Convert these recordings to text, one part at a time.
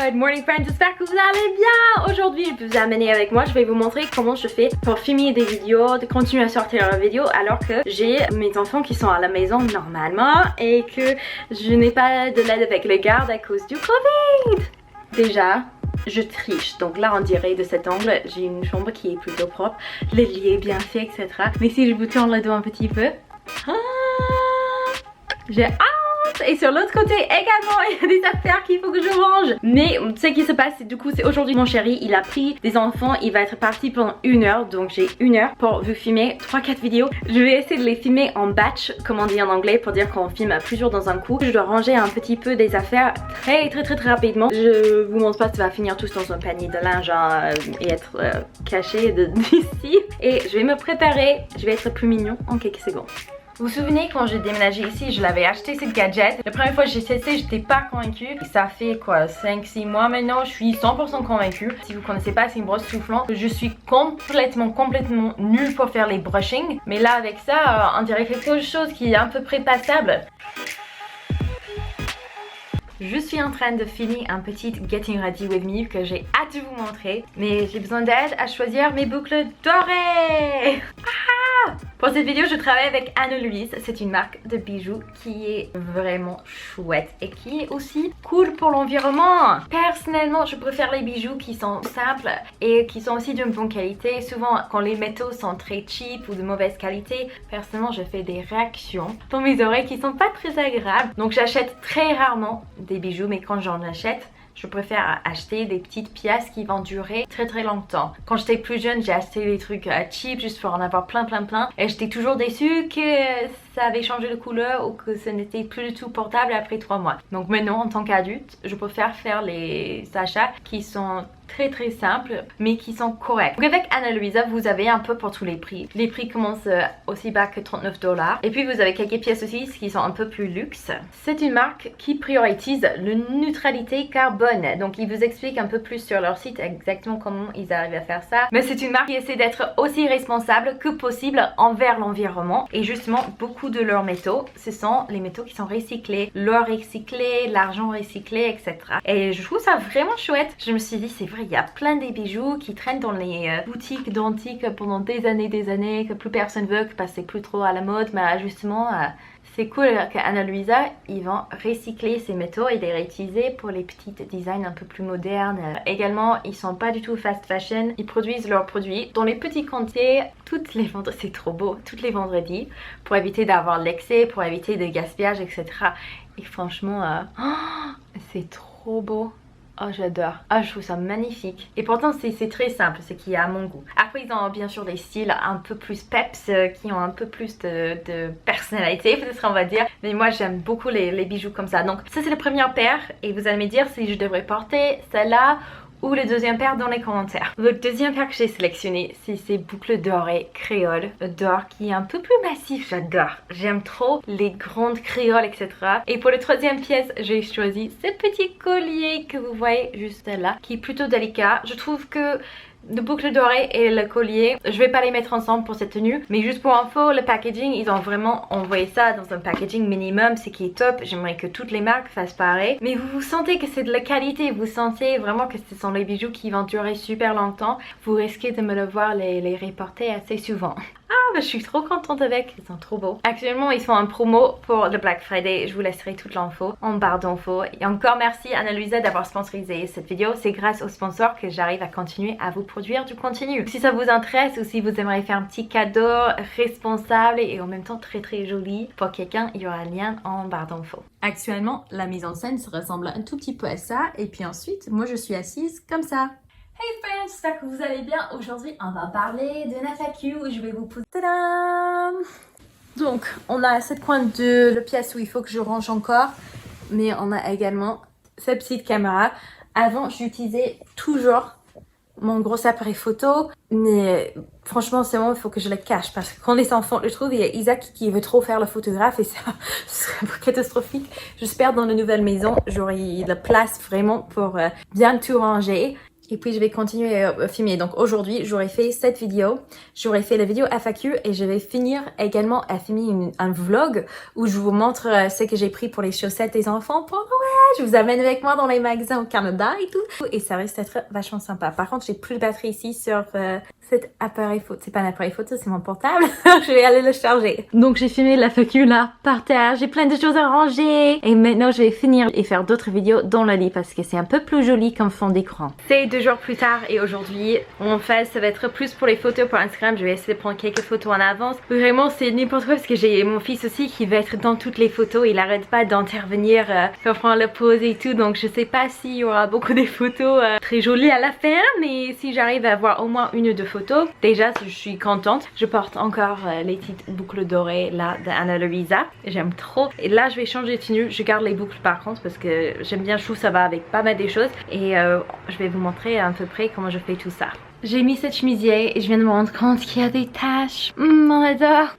Good morning friends, j'espère que vous allez bien. Aujourd'hui je vais vous amener avec moi, je vais vous montrer comment je fais pour filmer des vidéos, de continuer à sortir leurs vidéos alors que j'ai mes enfants qui sont à la maison normalement et que je n'ai pas de l'aide avec les gardes à cause du Covid. Déjà, je triche, donc là on dirait de cet angle, j'ai une chambre qui est plutôt propre, le lit est bien fait, etc. Mais si je vous tourne le dos un petit peu, j'ai hâte. Et sur l'autre côté également il y a des affaires qu'il faut que je range. Mais ce qui se passe, du coup c'est aujourd'hui mon chéri, il a pris des enfants, il va être parti pendant 1 heure. Donc j'ai 1 heure pour vous filmer 3-4 vidéos. Je vais essayer de les filmer en batch, comme on dit en anglais, pour dire qu'on filme plusieurs dans un coup. Je dois ranger un petit peu des affaires très rapidement. Je vous montre pas, ça va finir tous dans un panier de linge et être caché d'ici. Et je vais me préparer, je vais être plus mignon en quelques secondes. Vous vous souvenez quand j'ai déménagé ici, je l'avais acheté cette gadget. La première fois que j'ai testé, j'étais pas convaincue. Ça fait quoi, 5-6 mois maintenant, je suis 100% convaincue. Si vous connaissez pas, c'est une brosse soufflante. Je suis complètement nulle pour faire les brushing. Mais là avec ça, on dirait quelque chose qui est à peu près passable. Je suis en train de finir un petit Getting Ready With Me que j'ai hâte de vous montrer. Mais j'ai besoin d'aide à choisir mes boucles dorées. Pour cette vidéo, je travaille avec Anne-Louise. C'est une marque de bijoux qui est vraiment chouette et qui est aussi cool pour l'environnement. Personnellement, je préfère les bijoux qui sont simples et qui sont aussi d'une bonne qualité. Souvent, quand les métaux sont très cheap ou de mauvaise qualité, personnellement, je fais des réactions dans mes oreilles qui sont pas très agréables. Donc, j'achète très rarement des bijoux, mais quand j'en achète, je préfère acheter des petites pièces qui vont durer très longtemps. Quand j'étais plus jeune, j'ai acheté des trucs cheap juste pour en avoir plein. Et j'étais toujours déçue que ça avait changé de couleur ou que ce n'était plus du tout portable après 3 mois. Donc maintenant, en tant qu'adulte, je préfère faire les achats qui sont très simples mais qui sont corrects. Donc avec Ana Luisa, vous avez un peu pour tous les prix. Les prix commencent aussi bas que 39 $. Et puis vous avez quelques pièces aussi qui sont un peu plus luxe. C'est une marque qui priorise la neutralité carbone. Donc ils vous expliquent un peu plus sur leur site exactement comment ils arrivent à faire ça. Mais c'est une marque qui essaie d'être aussi responsable que possible envers l'environnement. Et justement, beaucoup de leurs métaux, ce sont les métaux qui sont recyclés, l'or recyclé, l'argent recyclé, etc. Et je trouve ça vraiment chouette. Je me suis dit, c'est vrai, il y a plein des bijoux qui traînent dans les boutiques d'antiques pendant des années, que plus personne veut, que c'est plus trop à la mode. Mais justement, c'est cool qu'Ana Luisa, ils vont recycler ces métaux et les réutiliser pour les petites designs un peu plus modernes. Également, ils sont pas du tout fast fashion. Ils produisent leurs produits dans les petits quantités toutes les vendredis. C'est trop beau, toutes les vendredis, pour éviter d'avoir l'excès, pour éviter de gaspillage, etc. Et franchement, c'est trop beau. Oh, j'adore. Ah, je trouve ça magnifique. Et pourtant, c'est très simple, ce qui est à mon goût. Après, ils ont bien sûr des styles un peu plus peps, qui ont un peu plus de personnalité, peut-être on va dire. Mais moi, j'aime beaucoup les bijoux comme ça. Donc, ça, c'est la première paire. Et vous allez me dire si je devrais porter celle-là ou le deuxième paire dans les commentaires. Le deuxième paire que j'ai sélectionné, c'est ces boucles dorées créoles d'or qui est un peu plus massif. J'adore. J'aime trop les grandes créoles, etc. Et pour la troisième pièce, j'ai choisi ce petit collier que vous voyez juste là, qui est plutôt délicat. Je trouve que le boucle dorée et le collier, je vais pas les mettre ensemble pour cette tenue, mais juste pour info, le packaging, ils ont vraiment envoyé ça dans un packaging minimum, ce qui est top. J'aimerais que toutes les marques fassent pareil, mais vous sentez que c'est de la qualité, vous sentez vraiment que ce sont les bijoux qui vont durer super longtemps. Vous risquez de me le voir les reporter assez souvent. Ah, bah, je suis trop contente avec, ils sont trop beaux. Actuellement, ils font un promo pour le Black Friday. Je vous laisserai toute l'info en barre d'infos. Et encore merci Ana Luisa d'avoir sponsorisé cette vidéo. C'est grâce aux sponsors que j'arrive à continuer à vous produire du contenu. Si ça vous intéresse ou si vous aimeriez faire un petit cadeau responsable et en même temps très joli pour quelqu'un, il y aura un lien en barre d'infos. Actuellement, la mise en scène se ressemble un tout petit peu à ça. Et puis ensuite, moi je suis assise comme ça. Hey friends, j'espère que vous allez bien. Aujourd'hui, on va parler d'une FAQ où je vais vous poser... Tadam! Donc, on a cette coin de la pièce où il faut que je range encore. Mais on a également cette petite caméra. Avant, j'utilisais toujours mon gros appareil photo. Mais franchement, c'est bon, il faut que je le cache. Parce que quand les enfants le trouvent, il y a Isaac qui veut trop faire le photographe. Et ça serait catastrophique. J'espère dans la nouvelle maison, j'aurai la place vraiment pour bien tout ranger. et puis je vais continuer à filmer. Donc aujourd'hui, j'aurais fait cette vidéo, j'aurais fait la vidéo FAQ et je vais finir également à filmer un vlog où je vous montre ce que j'ai pris pour les chaussettes des enfants pour Noël. Je vous amène avec moi dans les magasins au Canada et tout. Et ça risque d'être vachement sympa. Par contre, j'ai plus de batterie ici sur cet appareil photo. C'est pas un appareil photo, c'est mon portable. Je vais aller le charger. Donc j'ai filmé la FAQ là, par terre. J'ai plein de choses à ranger. Et maintenant, je vais finir et faire d'autres vidéos dans le lit parce que c'est un peu plus joli comme fond d'écran. C'est 2 jours plus tard et aujourd'hui, en fait, ça va être plus pour les photos pour Instagram. Je vais essayer de prendre quelques photos en avance. Vraiment, c'est n'importe quoi parce que j'ai mon fils aussi qui va être dans toutes les photos. Il arrête pas d'intervenir pour prendre la pause et tout. Donc je sais pas s'il y aura beaucoup de photos très jolies à la fin. Mais si j'arrive à avoir au moins 1 ou 2 photos, déjà je suis contente. Je porte encore les petites boucles dorées là d'Anna Luisa. J'aime trop. Et là je vais changer de tenue. Je garde les boucles par contre parce que j'aime bien, je trouve ça va avec pas mal des choses. Et je vais vous montrer à peu près comment je fais tout ça. J'ai mis cette chemisier et je viens de me rendre compte qu'il y a des taches. On adore.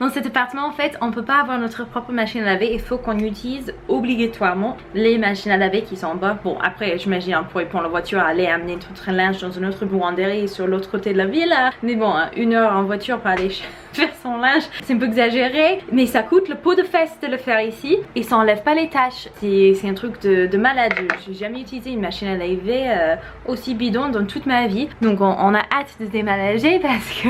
Dans cet appartement en fait on peut pas avoir notre propre machine à laver. Il faut qu'on utilise obligatoirement les machines à laver qui sont en bas. Bon après j'imagine on pourrait prendre la voiture, aller amener tout notre linge dans une autre buanderie sur l'autre côté de la ville. Mais bon 1 heure en voiture pour aller faire son linge c'est un peu exagéré. Mais ça coûte le pot de fesses de le faire ici. Et ça enlève pas les taches. C'est un truc de malade. J'ai jamais utilisé une machine à laver aussi bidon dans toute ma vie. Donc on a hâte de déménager parce que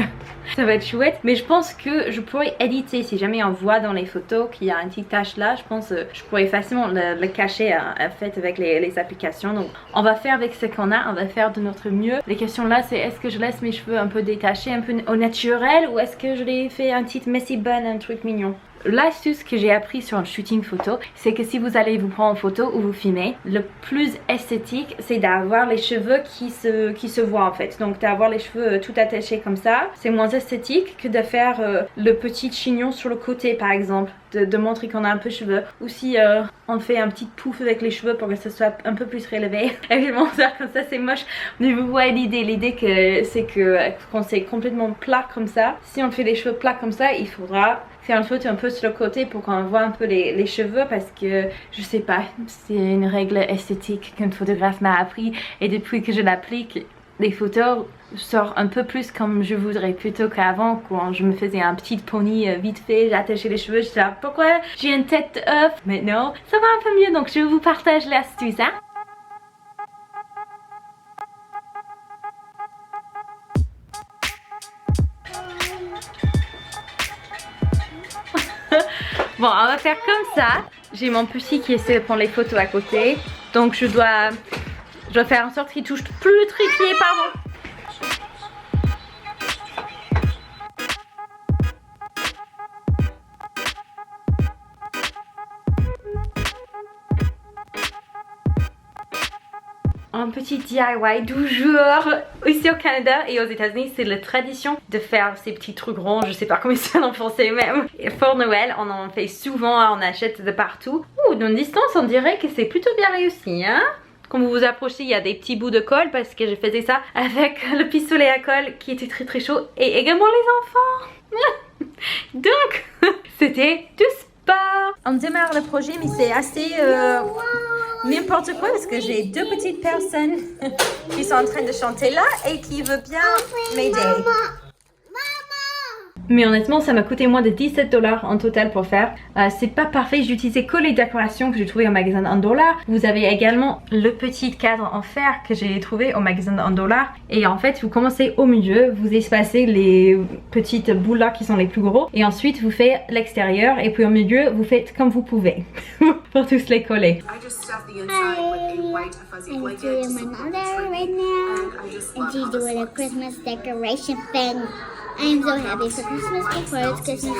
ça va être chouette. Mais je pense que je pourrais éditer si jamais on voit dans les photos qu'il y a une petite tache là. Je pense que je pourrais facilement le cacher en fait avec les applications. Donc on va faire avec ce qu'on a, on va faire de notre mieux. Les questions là c'est est-ce que je laisse mes cheveux un peu détachés, un peu au naturel, ou est-ce que je les fais un petit messy bun, un truc mignon. L'astuce que j'ai appris sur le shooting photo, c'est que si vous allez vous prendre en photo ou vous filmez, le plus esthétique c'est d'avoir les cheveux qui se voient en fait. Donc d'avoir les cheveux tout attachés comme ça, c'est moins esthétique que de faire le petit chignon sur le côté par exemple. De montrer qu'on a un peu de cheveux. Ou si on fait un petit pouf avec les cheveux pour que ce soit un peu plus relevé. Évidemment ça comme ça c'est moche. Mais vous voyez l'idée que c'est que quand c'est complètement plat comme ça, si on fait les cheveux plats comme ça, il faudra faire une photo un peu sur le côté pour qu'on voit un peu les cheveux parce que je sais pas, c'est une règle esthétique qu'un photographe m'a appris et depuis que je l'applique, les photos sortent un peu plus comme je voudrais plutôt qu'avant quand je me faisais un petit pony vite fait, j'attachais les cheveux, je disais pourquoi j'ai une tête de œuf. Maintenant ça va un peu mieux donc je vous partage l'astuce hein. Bon on va faire comme ça. J'ai mon petit qui essaie de prendre les photos à côté. Donc je dois faire en sorte qu'il touche plus le trépied par moi. Un petit DIY du jour. Ici au Canada et aux États-Unis, c'est la tradition de faire ces petits trucs ronds. Je sais pas comment ils sont en français même. Et pour Noël, on en fait souvent, on achète de partout. Ouh, d'une distance, on dirait que c'est plutôt bien réussi, hein? Quand vous vous approchez, il y a des petits bouts de colle parce que je faisais ça avec le pistolet à colle qui était très très chaud et également les enfants. Donc, c'était tout sport. On démarre le projet, mais c'est assez n'importe quoi parce que j'ai 2 petites personnes qui sont en train de chanter là et qui veulent bien m'aider. Mais honnêtement ça m'a coûté moins de 17 $ en total pour faire. C'est pas parfait, j'ai utilisé que les décorations que j'ai trouvées au magasin de $1. Vous avez également le petit cadre en fer que j'ai trouvé au magasin de $1. Et en fait vous commencez au milieu, vous espacez les petites boules là qui sont les plus gros. Et ensuite vous faites l'extérieur et puis au milieu vous faites comme vous pouvez pour tous les coller. I'm doing my mother right now, and she's doing a Christmas decoration thing. I'm so happy for Christmas before it's Christmas.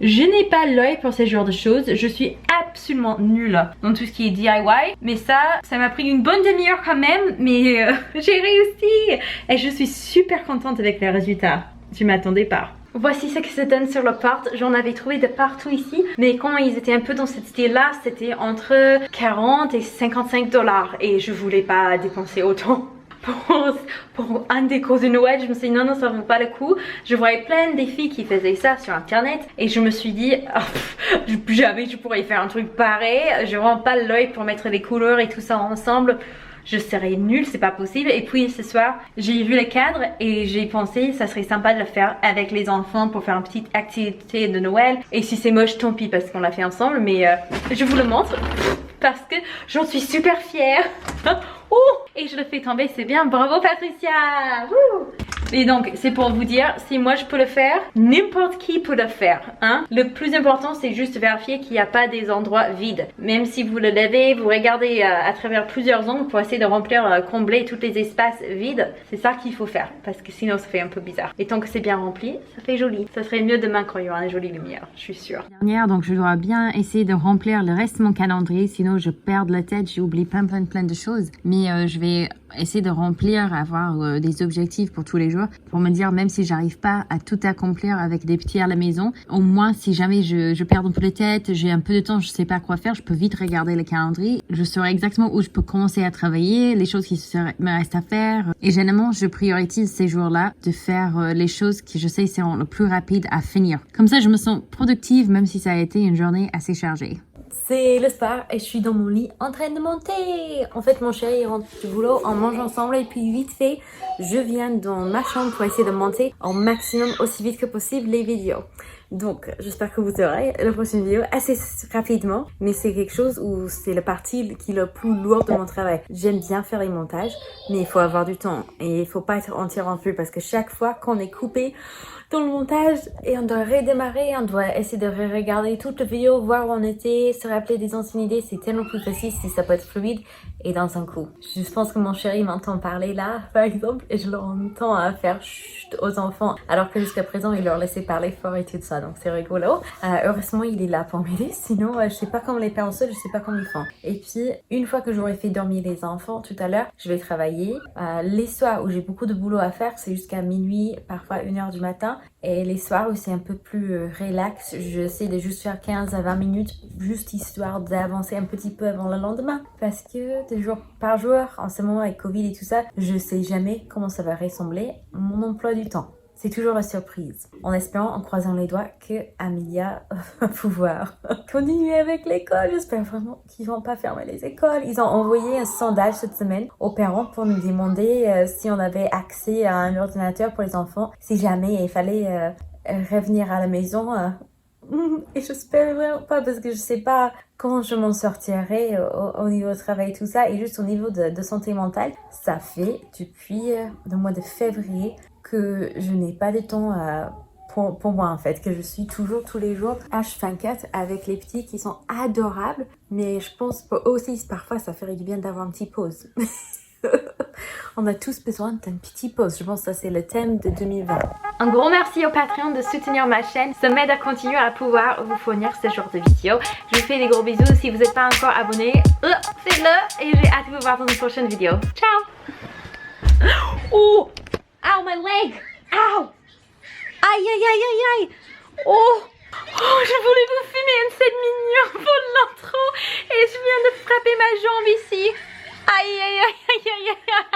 Je n'ai pas l'œil pour ce genre de choses, je suis absolument nulle dans tout ce qui est DIY, mais ça m'a pris une bonne demi-heure quand même, mais j'ai réussi et je suis super contente avec les résultats. Je m'attendais pas. Voici ce que ça donne sur le porte. J'en avais trouvé de partout ici, mais quand ils étaient un peu dans cette style là, c'était entre 40 et 55 $ et je voulais pas dépenser autant. Pour un déco de Noël, je me suis dit non ça vaut pas le coup. Je voyais plein de filles qui faisaient ça sur internet et je me suis dit oh, jamais je pourrais faire un truc pareil. J'ai vraiment pas l'œil pour mettre les couleurs et tout ça ensemble. je serais nulle, c'est pas possible. Et puis ce soir, j'ai vu le cadre et j'ai pensé ça serait sympa de le faire avec les enfants pour faire une petite activité de Noël. Et si c'est moche, tant pis parce qu'on l'a fait ensemble, mais je vous le montre parce que j'en suis super fière. Et je le fais tomber, c'est bien, bravo Patricia. Et donc c'est pour vous dire, si moi je peux le faire, n'importe qui peut le faire, hein. Le plus important c'est juste vérifier qu'il n'y a pas des endroits vides. Même si vous le levez, vous regardez à travers plusieurs angles pour essayer de remplir, combler tous les espaces vides. C'est ça qu'il faut faire, parce que sinon ça fait un peu bizarre. Et tant que c'est bien rempli, ça fait joli. Ça serait mieux demain quand il y aura une jolie lumière, je suis sûre. Dernière, donc je dois bien essayer de remplir le reste de mon calendrier, sinon je perds la tête, j'oublie plein de choses. Mais je vais essayer de remplir, avoir des objectifs pour tous les jours, pour me dire même si j'arrive pas à tout accomplir avec des petits à la maison, au moins si jamais je perds un peu la tête, j'ai un peu de temps, je sais pas quoi faire, je peux vite regarder le calendrier, je saurai exactement où je peux commencer à travailler, les choses qui me restent à faire. Et généralement, je priorise ces jours-là de faire les choses qui je sais seront le plus rapide à finir. Comme ça, je me sens productive même si ça a été une journée assez chargée. C'est le soir et je suis dans mon lit en train de monter. En fait, mon chéri il rentre du boulot, on mange ensemble et puis vite fait, je viens dans ma chambre pour essayer de monter au maximum aussi vite que possible les vidéos. Donc, j'espère que vous aurez la prochaine vidéo assez rapidement, mais c'est quelque chose où c'est la partie qui est la plus lourde de mon travail. J'aime bien faire les montages, mais il faut avoir du temps et il faut pas être interrompu parce que chaque fois qu'on est coupé dans le montage et on doit redémarrer, on doit essayer de regarder toute la vidéo, voir où on était, se rappeler des anciennes idées, c'est tellement plus facile si ça peut être fluide et dans un coup. Je pense que mon chéri m'entend parler là, par exemple, et je l'entends à faire chut aux enfants, alors que jusqu'à présent, il leur laissait parler fort et tout ça, donc c'est rigolo. Heureusement, il est là pour m'aider, sinon, je sais pas comment les parents seuls, je sais pas comment ils font. Et puis, une fois que j'aurai fait dormir les enfants tout à l'heure, je vais travailler. Les soirs où j'ai beaucoup de boulot à faire, c'est jusqu'à minuit, parfois 1h du matin. Et les soirs où c'est un peu plus relax, j'essaie de juste faire 15 à 20 minutes, juste histoire d'avancer un petit peu avant le lendemain. Parce que de jour par jour, en ce moment avec Covid et tout ça, je sais jamais comment ça va ressembler mon emploi du temps. C'est toujours la surprise. En espérant, en croisant les doigts, que Amelia va pouvoir continuer avec l'école. J'espère vraiment qu'ils vont pas fermer les écoles. Ils ont envoyé un sondage cette semaine aux parents pour nous demander si on avait accès à un ordinateur pour les enfants, si jamais il fallait revenir à la maison. Et j'espère vraiment pas parce que je sais pas comment je m'en sortirai au niveau du travail et tout ça. Et juste au niveau de santé mentale, ça fait depuis le mois de février que je n'ai pas de temps pour moi en fait, que je suis toujours tous les jours H24 avec les petits qui sont adorables, mais je pense aussi parfois ça ferait du bien d'avoir une petite pause. On a tous besoin d'une petite pause, je pense que ça c'est le thème de 2020. Un gros merci au Patreon de soutenir ma chaîne, ça m'aide à continuer à pouvoir vous fournir ce genre de vidéos. Je vous fais des gros bisous, si vous n'êtes pas encore abonné, faites-le et j'ai hâte de vous voir dans une prochaine vidéo. Ciao. Oh! Ow, my leg! Ow! Aïe, aïe, aïe, aïe, aïe! Oh! Oh, je voulais vous filmer un set mignon pour l'intro et je viens de frapper ma jambe ici. Aïe, aïe, aïe, aïe, aïe, aïe!